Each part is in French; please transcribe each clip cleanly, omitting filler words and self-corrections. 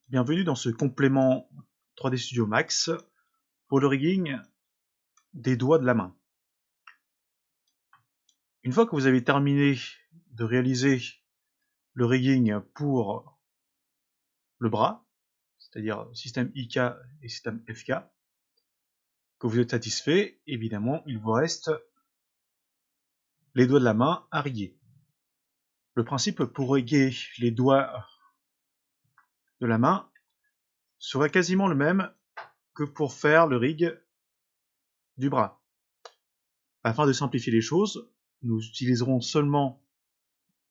Bienvenue dans ce complément 3D Studio Max pour le rigging des doigts de la main. Une fois que vous avez terminé de réaliser le rigging pour le bras, c'est-à-dire système IK et système FK, que vous êtes satisfait, évidemment, il vous reste les doigts de la main à riguer. Le principe pour riguer les doigts de la main serait quasiment le même que pour faire le rig du bras. Afin de simplifier les choses, nous utiliserons seulement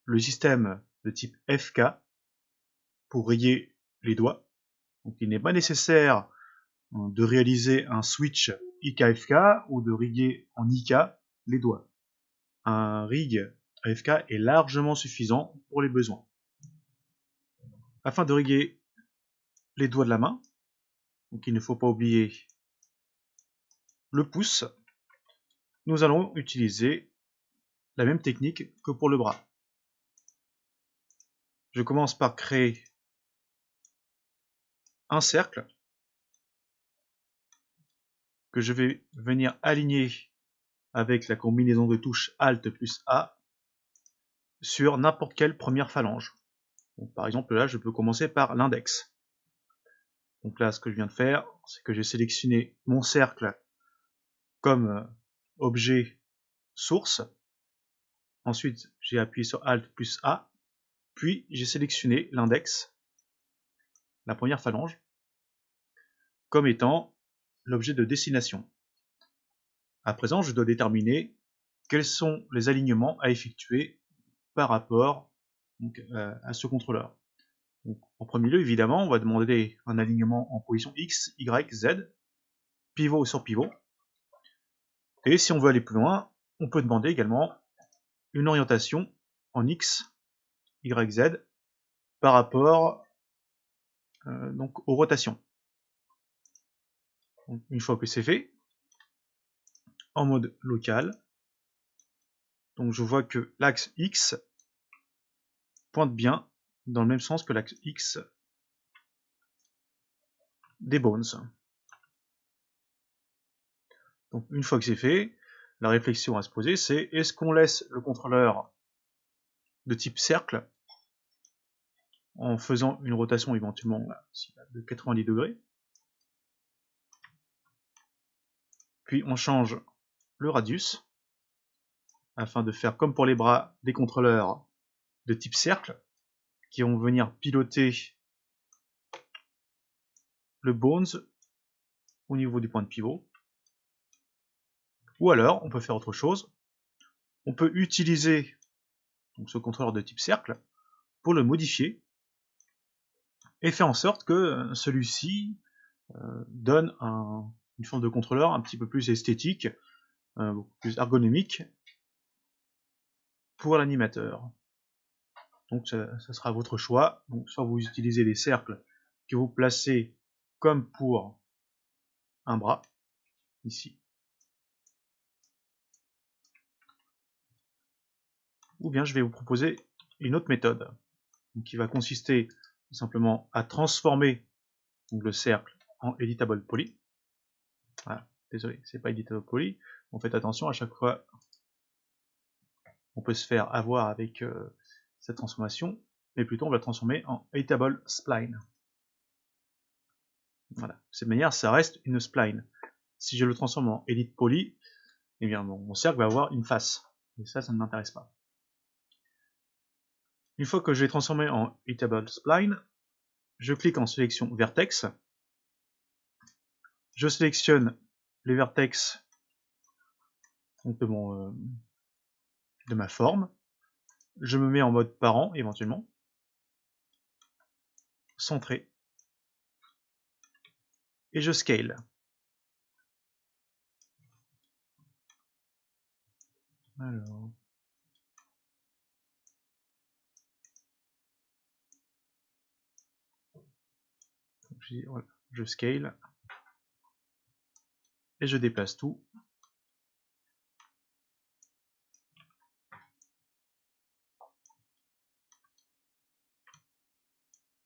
le système de type FK pour riguer les doigts. Donc il n'est pas nécessaire de réaliser un switch IK-FK ou de riguer en IK les doigts. Un rig AFK est largement suffisant pour les besoins. Afin de riguer les doigts de la main, donc il ne faut pas oublier le pouce, nous allons utiliser la même technique que pour le bras. Je commence par créer un cercle que je vais venir aligner avec la combinaison de touches Alt plus A sur n'importe quelle première phalange. Donc, par exemple, là, je peux commencer par l'index. Donc là, ce que je viens de faire, c'est que j'ai sélectionné mon cercle comme objet source. Ensuite, j'ai appuyé sur Alt plus A, puis j'ai sélectionné l'index, la première phalange, comme étant l'objet de destination. À présent, je dois déterminer quels sont les alignements à effectuer par rapport à ce contrôleur. Donc, en premier lieu, évidemment, on va demander un alignement en position X, Y, Z, pivot sur pivot. Et si on veut aller plus loin, on peut demander également une orientation en X, Y, Z par rapport donc aux rotations. Donc, une fois que c'est fait, en mode local, donc je vois que l'axe X pointe bien dans le même sens que l'axe X des bones. Donc une fois que c'est fait, la réflexion à se poser, c'est est-ce qu'on laisse le contrôleur de type cercle en faisant une rotation éventuellement de 90 degrés, puis on change le radius afin de faire comme pour les bras des contrôleurs de type cercle qui vont venir piloter le bones au niveau du point de pivot. Ou alors on peut faire autre chose, on peut utiliser donc, ce contrôleur de type cercle pour le modifier et faire en sorte que celui-ci donne une forme de contrôleur un petit peu plus esthétique, beaucoup plus ergonomique pour l'animateur. Donc ça sera votre choix. Donc, soit vous utilisez les cercles que vous placez comme pour un bras, ici. Ou bien je vais vous proposer une autre méthode qui va consister tout simplement à transformer donc, le cercle en editable poly. Voilà, désolé, c'est pas editable poly. Donc faites attention, à chaque fois on peut se faire avoir avec cette transformation, mais plutôt on va le transformer en editable spline. Voilà, de cette manière ça reste une spline. Si je le transforme en edit poly, eh bien mon cercle va avoir une face. Et ça ne m'intéresse pas. Une fois que je l'ai transformé en editable spline, je clique en sélection vertex. Je sélectionne les vertex donc de ma forme. Je me mets en mode parent éventuellement. Centré. Et je scale. Alors. Voilà, je scale. Et je déplace tout.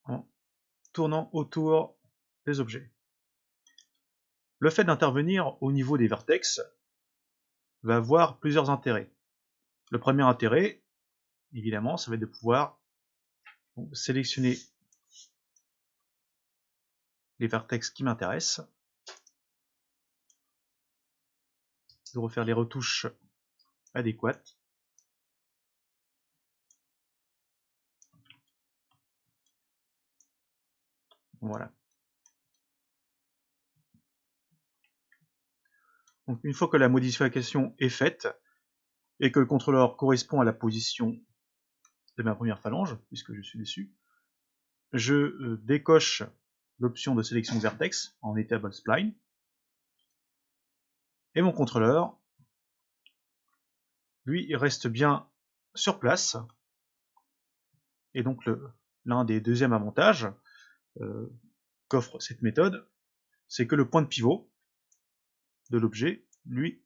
En tournant autour des objets. Le fait d'intervenir au niveau des vertex va avoir plusieurs intérêts. Le premier intérêt, évidemment, ça va être de pouvoir sélectionner les vertex qui m'intéressent, de refaire les retouches adéquates. Voilà. Donc une fois que la modification est faite et que le contrôleur correspond à la position de ma première phalange, puisque je suis dessus, je décoche l'option de sélection de vertex en Editable Spline et mon contrôleur, lui, il reste bien sur place. Et donc l'un des deuxièmes avantages qu'offre cette méthode, c'est que le point de pivot de l'objet, lui,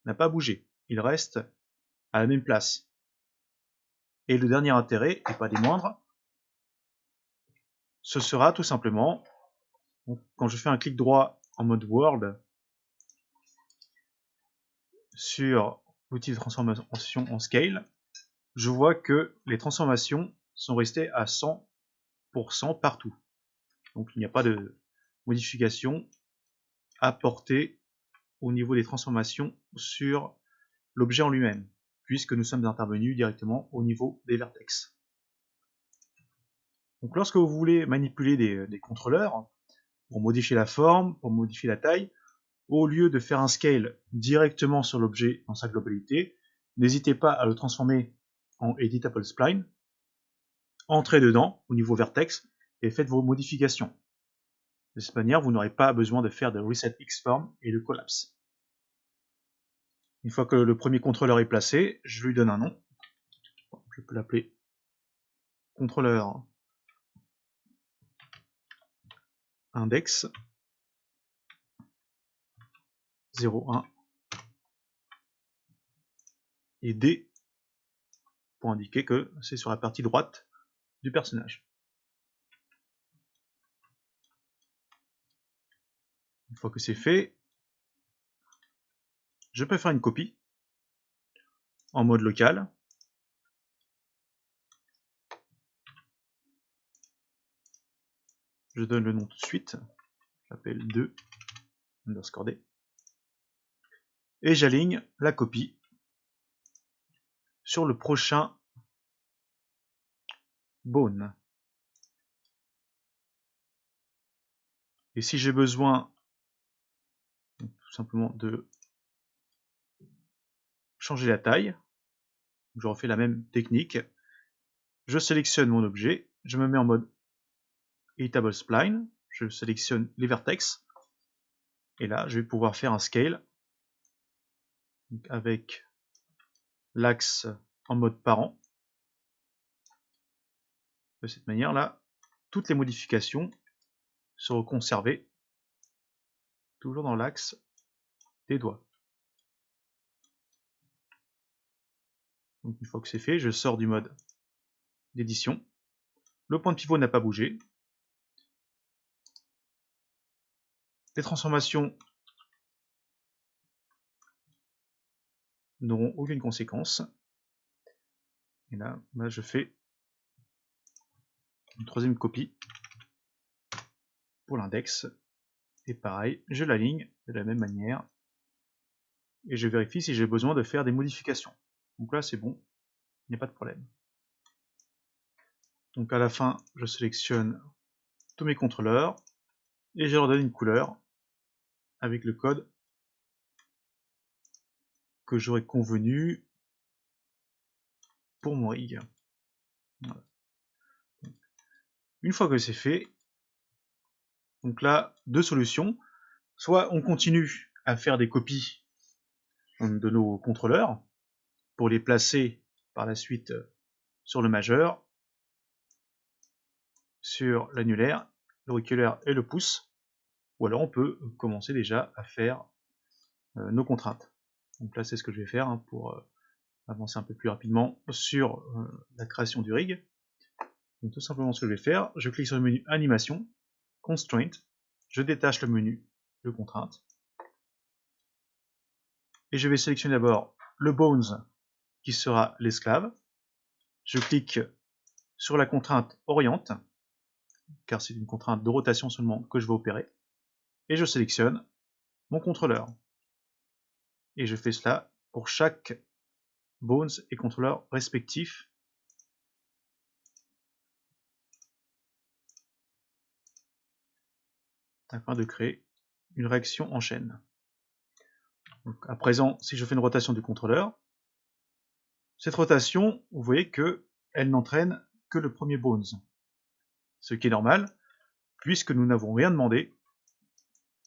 n'a pas bougé. Il reste à la même place. Et le dernier intérêt, et pas des moindres, ce sera tout simplement, quand je fais un clic droit en mode World sur l'outil de transformation en Scale, je vois que les transformations sont restées à 100% partout. Donc il n'y a pas de modification apportée au niveau des transformations sur l'objet en lui-même, puisque nous sommes intervenus directement au niveau des vertex. Donc lorsque vous voulez manipuler des contrôleurs, pour modifier la forme, pour modifier la taille, au lieu de faire un scale directement sur l'objet dans sa globalité, n'hésitez pas à le transformer en Editable Spline, entrez dedans au niveau vertex et faites vos modifications. De cette manière, vous n'aurez pas besoin de faire de Reset Xform et de collapse. Une fois que le premier contrôleur est placé, je lui donne un nom. Je peux l'appeler contrôleur index 01 et D pour indiquer que c'est sur la partie droite du personnage. Une fois que c'est fait, je peux faire une copie en mode local. Je donne le nom tout de suite. J'appelle 2 underscore D. Et j'aligne la copie sur le prochain bone. Et si j'ai besoin tout simplement de changer la taille, je refais la même technique. Je sélectionne mon objet, je me mets en mode Editable Spline, je sélectionne les vertex, et là je vais pouvoir faire un scale avec l'axe en mode parent. De cette manière-là, toutes les modifications seront conservées toujours dans l'axe des doigts. Donc une fois que c'est fait, je sors du mode d'édition. Le point de pivot n'a pas bougé. Les transformations n'auront aucune conséquence. Et là, je fais une troisième copie pour l'index. Et pareil, je l'aligne de la même manière. Et je vérifie si j'ai besoin de faire des modifications. Donc là, c'est bon, il n'y a pas de problème. Donc à la fin, je sélectionne tous mes contrôleurs et je leur donne une couleur avec le code que j'aurais convenu pour mon rig. Voilà. Une fois que c'est fait, donc là, deux solutions. Soit on continue à faire des copies de nos contrôleurs pour les placer par la suite sur le majeur, sur l'annulaire, l'auriculaire et le pouce, ou alors on peut commencer déjà à faire nos contraintes. Donc là c'est ce que je vais faire pour avancer un peu plus rapidement sur la création du rig. Donc tout simplement ce que je vais faire, je clique sur le menu Animation, Constraint, je détache le menu de contrainte, et je vais sélectionner d'abord le Bones qui sera l'esclave. Je clique sur la contrainte Oriente, car c'est une contrainte de rotation seulement que je vais opérer, et je sélectionne mon contrôleur. Et je fais cela pour chaque Bones et contrôleur respectif. Afin de créer une réaction en chaîne. Donc, à présent, si je fais une rotation du contrôleur, cette rotation, vous voyez qu'elle n'entraîne que le premier Bones. Ce qui est normal, puisque nous n'avons rien demandé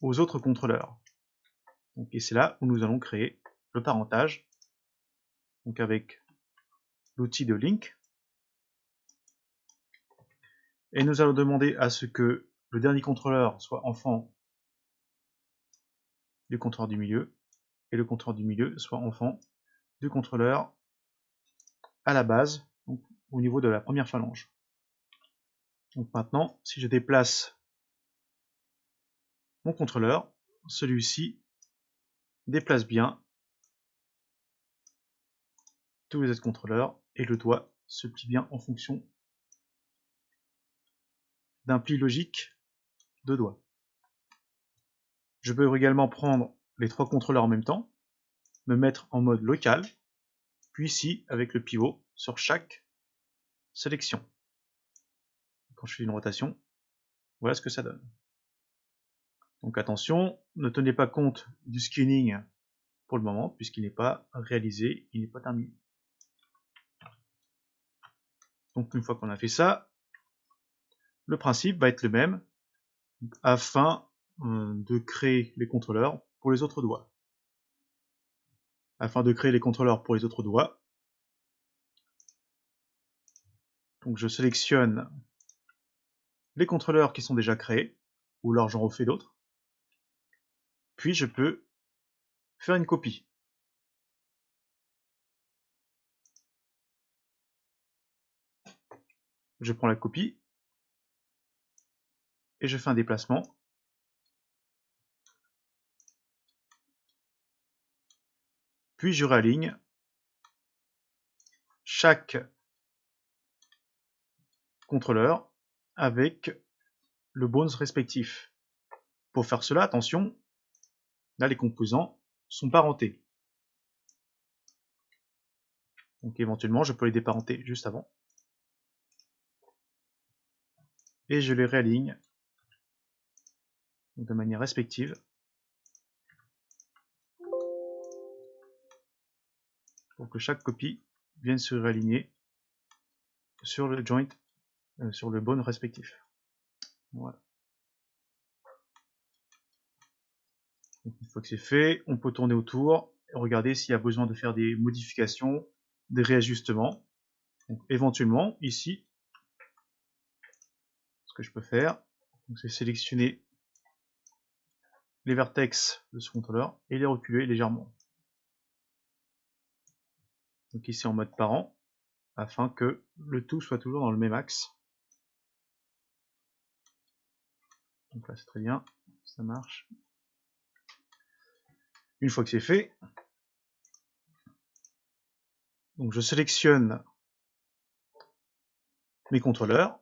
aux autres contrôleurs. Donc, et c'est là où nous allons créer le parentage, donc avec l'outil de link. Et nous allons demander à ce que le dernier contrôleur soit enfant du contrôleur du milieu, et le contrôleur du milieu soit enfant du contrôleur à la base, donc au niveau de la première phalange. Donc maintenant, si je déplace mon contrôleur, celui-ci déplace bien tous les autres contrôleurs et le doigt se plie bien en fonction d'un pli logique de doigt. Je peux également prendre les trois contrôleurs en même temps, me mettre en mode local, puis ici avec le pivot sur chaque sélection. Quand je fais une rotation, voilà ce que ça donne. Donc attention, ne tenez pas compte du skinning pour le moment, puisqu'il n'est pas réalisé, il n'est pas terminé. Donc une fois qu'on a fait ça, le principe va être le même, afin de créer les contrôleurs pour les autres doigts. Afin de créer les contrôleurs pour les autres doigts, donc je sélectionne les contrôleurs qui sont déjà créés, ou alors j'en refais d'autres, puis je peux faire une copie. Je prends la copie, et je fais un déplacement, puis je réaligne chaque contrôleur avec le bones respectif. Pour faire cela, attention, là les composants sont parentés. Donc éventuellement, je peux les déparenter juste avant. Et je les réaligne de manière respective. Pour que chaque copie vienne se réaligner sur le joint, sur le bone respectif. Voilà. Donc, une fois que c'est fait, on peut tourner autour et regarder s'il y a besoin de faire des modifications, des réajustements. Donc, éventuellement, ici, ce que je peux faire, c'est sélectionner les vertex de ce contrôleur et les reculer légèrement. Donc ici en mode parent, afin que le tout soit toujours dans le même axe. Donc là c'est très bien, ça marche. Une fois que c'est fait, donc je sélectionne mes contrôleurs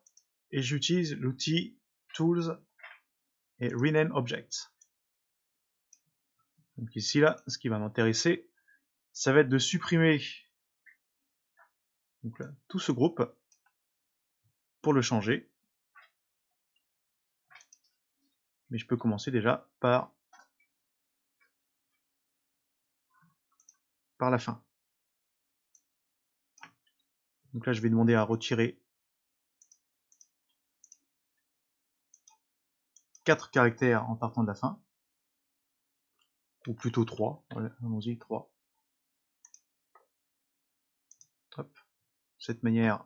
et j'utilise l'outil Tools et Rename Objects. Donc ici là, ce qui va m'intéresser, ça va être de supprimer donc là, tout ce groupe pour le changer. Mais je peux commencer déjà par la fin. Donc là je vais demander à retirer 4 caractères en partant de la fin. Ou plutôt 3, allons-y, 3. Hop. De cette manière,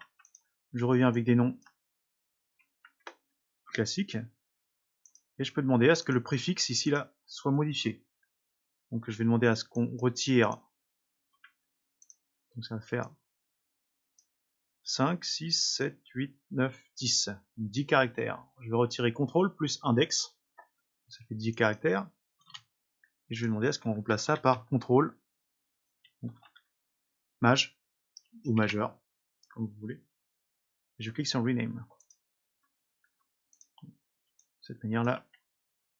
je reviens avec des noms classiques. Et je peux demander à ce que le préfixe ici là soit modifié. Donc je vais demander à ce qu'on retire. Donc ça va faire 5, 6, 7, 8, 9, 10. 10 caractères. Je vais retirer CTRL plus index. Ça fait 10 caractères. Et je vais demander à ce qu'on remplace ça par CTRL maj ou majeur, comme vous voulez. Et je clique sur Rename. De cette manière-là,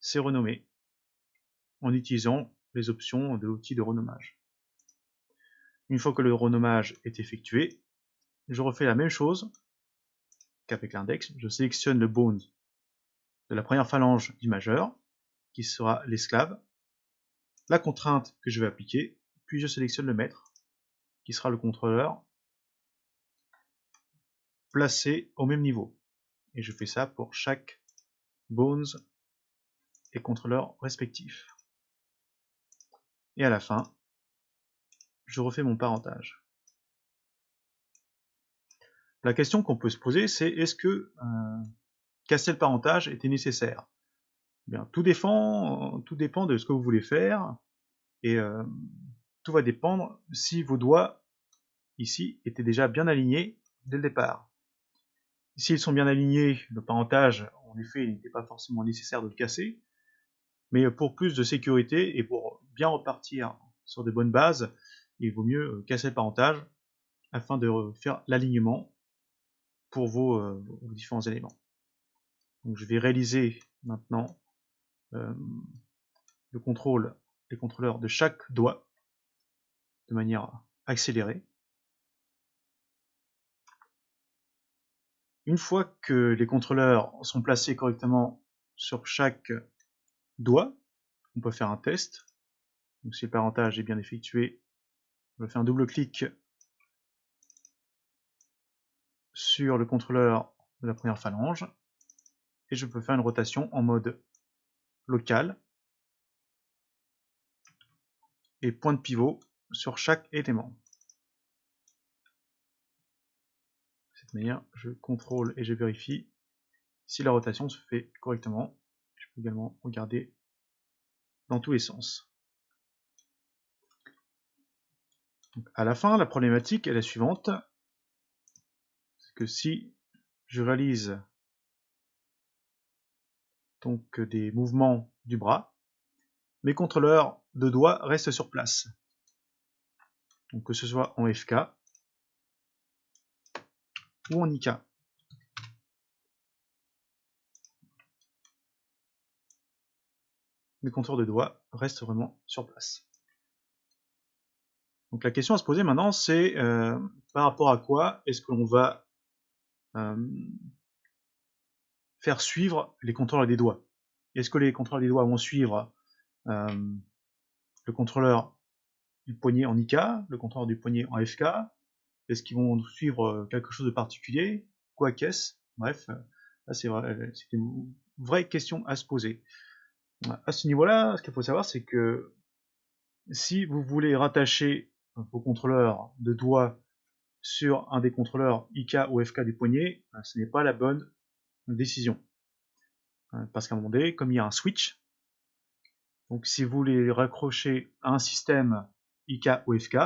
c'est renommé en utilisant les options de l'outil de renommage. Une fois que le renommage est effectué, je refais la même chose qu'avec l'index. Je sélectionne le bones de la première phalange du majeur, qui sera l'esclave, la contrainte que je vais appliquer, puis je sélectionne le maître, qui sera le contrôleur, placé au même niveau. Et je fais ça pour chaque bones et contrôleur respectif. Et à la fin, je refais mon parentage. La question qu'on peut se poser, c'est est-ce que casser le parentage était nécessaire? Bien, tout dépend de ce que vous voulez faire, et tout va dépendre si vos doigts ici étaient déjà bien alignés dès le départ. S'ils sont bien alignés, le parentage, en effet, il n'était pas forcément nécessaire de le casser, mais pour plus de sécurité et pour bien repartir sur de bonnes bases, il vaut mieux casser le parentage afin de faire l'alignement pour vos différents éléments. Donc je vais réaliser maintenant les contrôleurs de chaque doigt de manière accélérée. Une fois que les contrôleurs sont placés correctement sur chaque doigt, on peut faire un test. Donc si le parentage est bien effectué, je fais un double clic sur le contrôleur de la première phalange et je peux faire une rotation en mode local et point de pivot sur chaque élément. De cette manière, je contrôle et je vérifie si la rotation se fait correctement. Je peux également regarder dans tous les sens. Donc, à la fin, la problématique est la suivante. C'est que si je réalise donc des mouvements du bras, mes contrôleurs de doigts restent sur place. Donc que ce soit en FK ou en IK. Mes contours de doigts restent vraiment sur place. Donc la question à se poser maintenant, c'est par rapport à quoi est-ce que l'on va faire suivre les contrôleurs des doigts? Est-ce que les contrôleurs des doigts vont suivre le contrôleur du poignet en IK, le contrôleur du poignet en FK? Est-ce qu'ils vont suivre quelque chose de particulier? Quoi qu'est-ce? Bref, là c'est une vraie question à se poser. À ce niveau-là, ce qu'il faut savoir, c'est que si vous voulez rattacher vos contrôleurs de doigts sur un des contrôleurs IK ou FK du poignet, ce n'est pas la bonne décision. Parce qu'à un moment donné, comme il y a un switch, donc si vous les raccrochez à un système IK ou FK,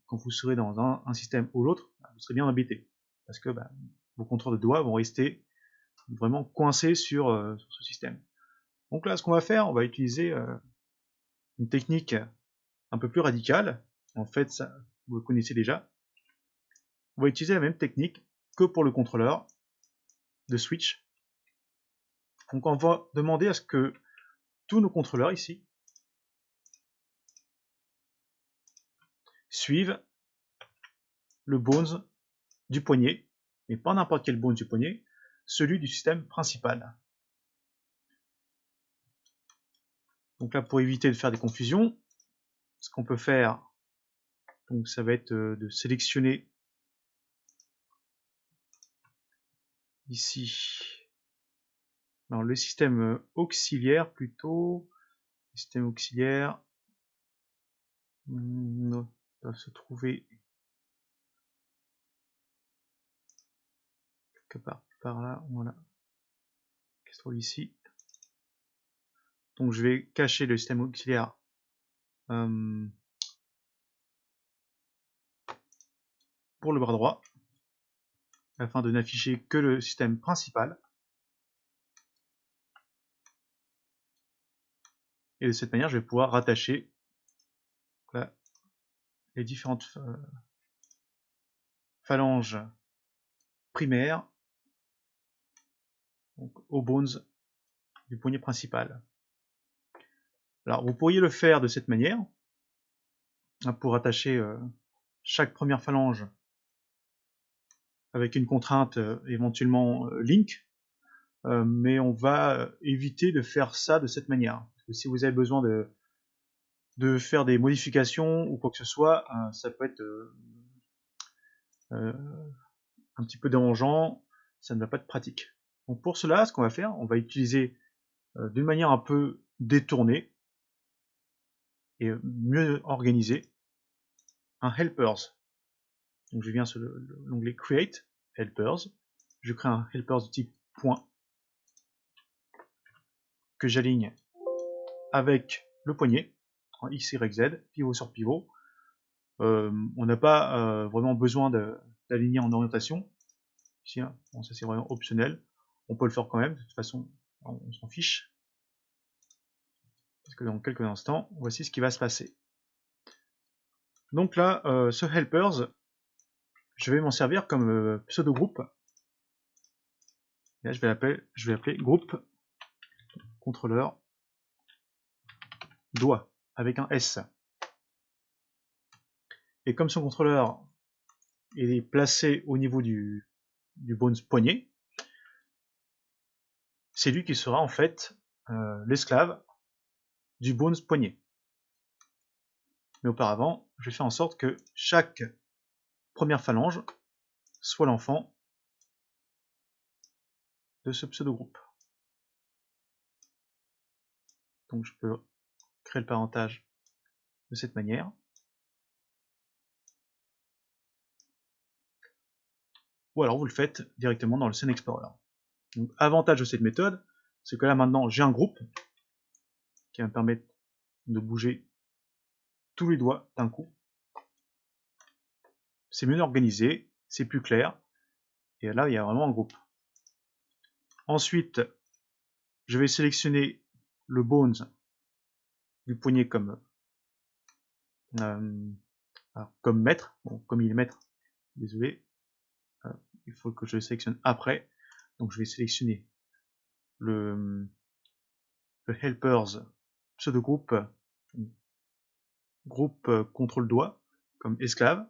quand vous serez dans un système ou l'autre, vous serez bien embêté. Parce que vos contrôleurs de doigts vont rester vraiment coincés sur ce système. Donc là, ce qu'on va faire, on va utiliser une technique un peu plus radicale. En fait, ça, vous le connaissez déjà. On va utiliser la même technique que pour le contrôleur de switch. Donc on va demander à ce que tous nos contrôleurs ici suivent le bones du poignet, mais pas n'importe quel bones du poignet, celui du système principal. Donc là, pour éviter de faire des confusions, ce qu'on peut faire, donc ça va être de sélectionner ici dans le système auxiliaire plutôt. Le système auxiliaire doit se trouver quelque part par là, voilà, qui se trouve ici. Donc je vais cacher le système auxiliaire pour le bras droit. afin de n'afficher que le système principal. Et de cette manière, je vais pouvoir rattacher là, les différentes phalanges primaires donc, aux bones du poignet principal. Alors, vous pourriez le faire de cette manière, hein, pour attacher chaque première phalange avec une contrainte éventuellement link, mais on va éviter de faire ça de cette manière. Parce que si vous avez besoin de faire des modifications ou quoi que ce soit, ça peut être un petit peu dérangeant, ça ne va pas être pratique. Donc pour cela, ce qu'on va faire, on va utiliser d'une manière un peu détournée et mieux organisée un helpers. Donc je viens sur l'onglet create helpers, je crée un helpers de type point que j'aligne avec le poignet en X, Y, Z, pivot sur pivot. On n'a pas vraiment besoin d'aligner en orientation. Ici, hein, bon, ça c'est vraiment optionnel. On peut le faire quand même, de toute façon, on s'en fiche. Parce que dans quelques instants, voici ce qui va se passer. Donc là, ce helpers, je vais m'en servir comme pseudo-groupe. Là, je vais appeler groupe contrôleur doigt avec un S. Et comme son contrôleur est placé au niveau du bones poignet, c'est lui qui sera en fait l'esclave du bones poignet. Mais auparavant, je vais faire en sorte que chaque première phalange soit l'enfant de ce pseudo-groupe. Donc je peux créer le parentage de cette manière. Ou alors vous le faites directement dans le Scene Explorer. Donc avantage de cette méthode, c'est que là maintenant j'ai un groupe qui va me permettre de bouger tous les doigts d'un coup. C'est mieux organisé, c'est plus clair, et là il y a vraiment un groupe. Ensuite, je vais sélectionner le bones du poignet comme maître, bon, comme il est maître, désolé, il faut que je le sélectionne après, donc je vais sélectionner le helpers pseudo groupe contrôle doigt comme esclave.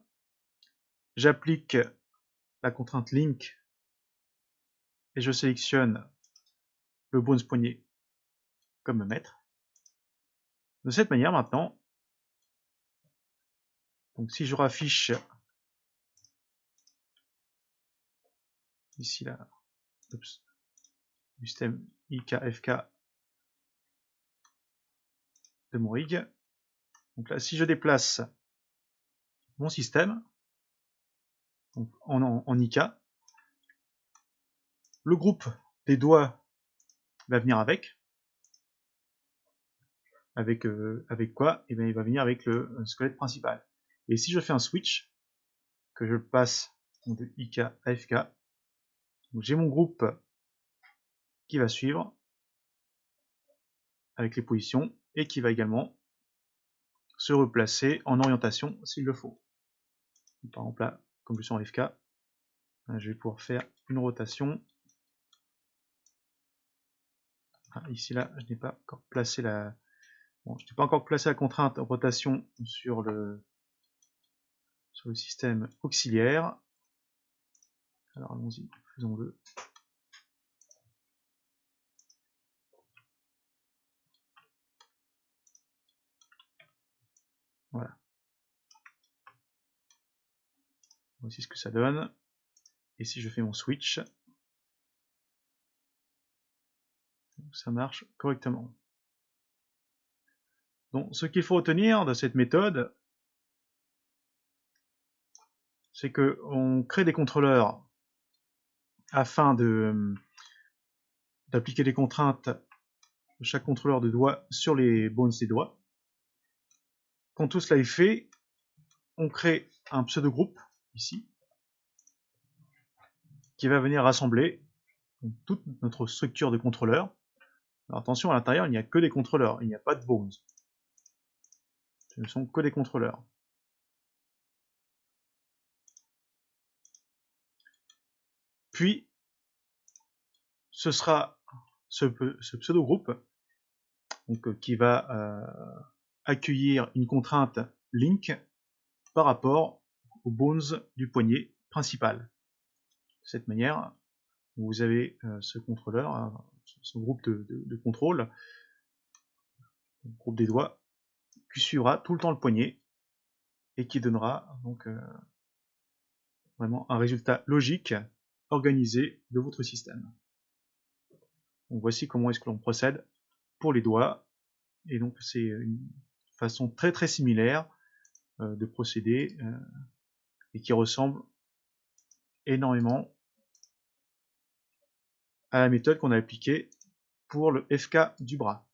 J'applique la contrainte link et je sélectionne le bones poignet comme maître. De cette manière maintenant, donc si je raffiche ici là, système IKFK de mon rig, donc là si je déplace mon système donc en IK, le groupe des doigts va venir avec quoi? Et bien il va venir avec le squelette principal. Et si je fais un switch, que je passe de IK à FK, j'ai mon groupe qui va suivre avec les positions et qui va également se replacer en orientation s'il le faut. Par exemple là, comme je suis en FK, je vais pouvoir faire une rotation. Ah, ici là, je n'ai pas encore placé la contrainte rotation sur le système auxiliaire. Alors allons-y, faisons-le. Voilà. Voici ce que ça donne. Et si je fais mon switch, ça marche correctement. Donc ce qu'il faut retenir de cette méthode, c'est que on crée des contrôleurs afin d'appliquer des contraintes de chaque contrôleur de doigt sur les bones des doigts. Quand tout cela est fait, on crée un pseudo-groupe ici, qui va venir rassembler toute notre structure de contrôleur. Alors attention, à l'intérieur, il n'y a que des contrôleurs, il n'y a pas de bones. Ce ne sont que des contrôleurs. Puis, ce sera ce pseudo-groupe qui va accueillir une contrainte link par rapport aux bones du poignet principal. De cette manière, vous avez ce contrôleur, ce groupe de contrôle, le groupe des doigts, qui suivra tout le temps le poignet et qui donnera donc vraiment un résultat logique, organisé de votre système. Donc voici comment est-ce que l'on procède pour les doigts, et donc c'est une façon très très similaire de procéder et qui ressemble énormément à la méthode qu'on a appliquée pour le FK du bras.